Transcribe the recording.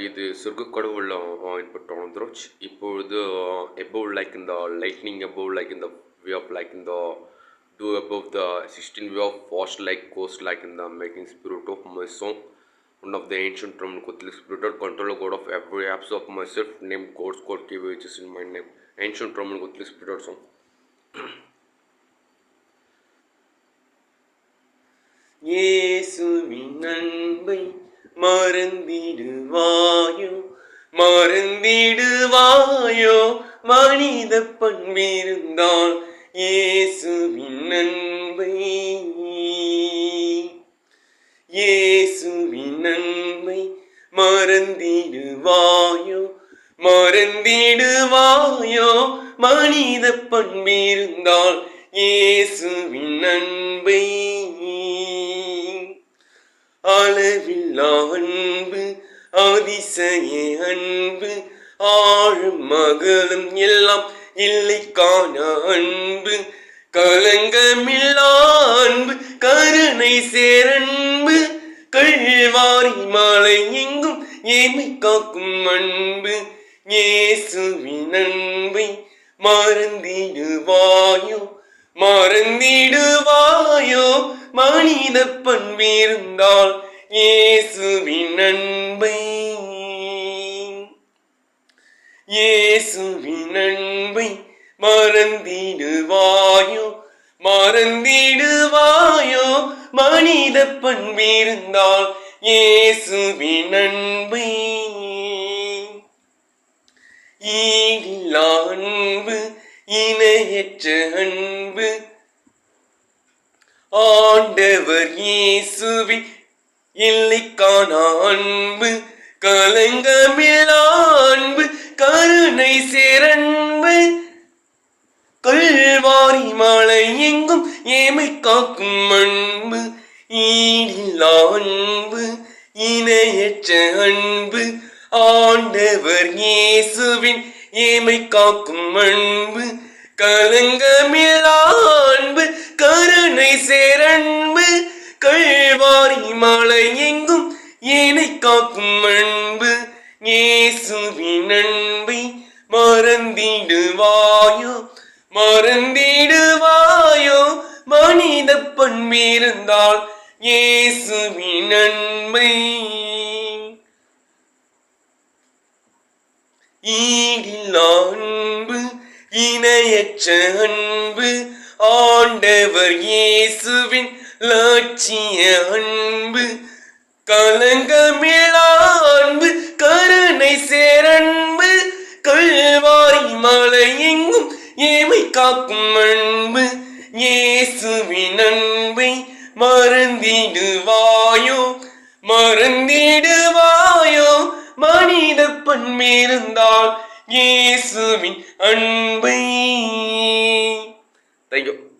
இது சொர்க்கக்கடவுள் input வந்துருச்சு. இப்பொழுது above like in the lightning above like in the way of like in the do above the 16 way of fast like coast like in the making spirit of my song. One of the ancient Roman Catholic spiritual controller god of every apps of myself named God's God TV which is in my name. Ancient Roman Catholic spiritual song. இயேசுவின் அன்பை மறந்திடுவாயோ மறந்திடுவாயோ மனித பண்பிருந்தால் இயேசுவின் அன்பை இயேசுவின் அன்பை மறந்திடுவாயோ மறந்திடுவாயோ மனித பண்பிருந்தால் இயேசுவின் அன்பை அளவில்லா அன்பு அதிசய அன்பு ஆழம் மகளும் எல்லாம் இல்லை காண அன்பு கலங்கமில்லா அன்பு கருணை சேரன்பு கல்வாரி மாலை எங்கும் ஏமை காக்கும் அன்பு இயேசுவின் அன்பை மறந்திடுவாயோ மறந்திடுவாயோ மனித பண்பிருந்தால் இயேசுவின் அன்பை இயேசுவின் அன்பை மறந்திடுவாயோ மறந்திடுவாயோ மனித பண்பிருந்தால் இயேசுவின் அன்பை ஈடில்லா அன்பு இணையற்ற அன்பு ஆண்டவர் இயேசுவின் இல்லை காணா அன்பு கலங்கமில்லா அன்பு கருணை சேரன்பு கல்வாரி மாலை எங்கும் ஏமை காக்கும் அன்பு ஈடில்லா அன்பு இணையற்ற அன்பு ஆண்டவர் இயேசுவின் ஏமை காக்கும் அன்பு கலங்கமில்லா அன்பு கருணை சேரன்பு கல்வாரி மாலை எங்கும் ஏனை காக்கும் அன்பு இயேசுவின் அன்பை மறந்திடுவாயோ மறந்திடுவாயோ மனித பண்பிருந்தால் இயேசுவின் அன்பை ஈடில்லா அன்பு இணையற்ற அன்பு ஆண்டவர் இயேசுவின் லட்சிய அன்பு கலங்கமில்லா அன்பு கருணை சேரன்பு கல்வாரி மாலை எங்கும் ஏமை காக்கும் அன்பு இயேசுவின் அன்பை மறந்திடுவாயோ மறந்திடுவாயோ மனித பண்பிருந்தால் இயேசுவின் அன்பை. Thank you.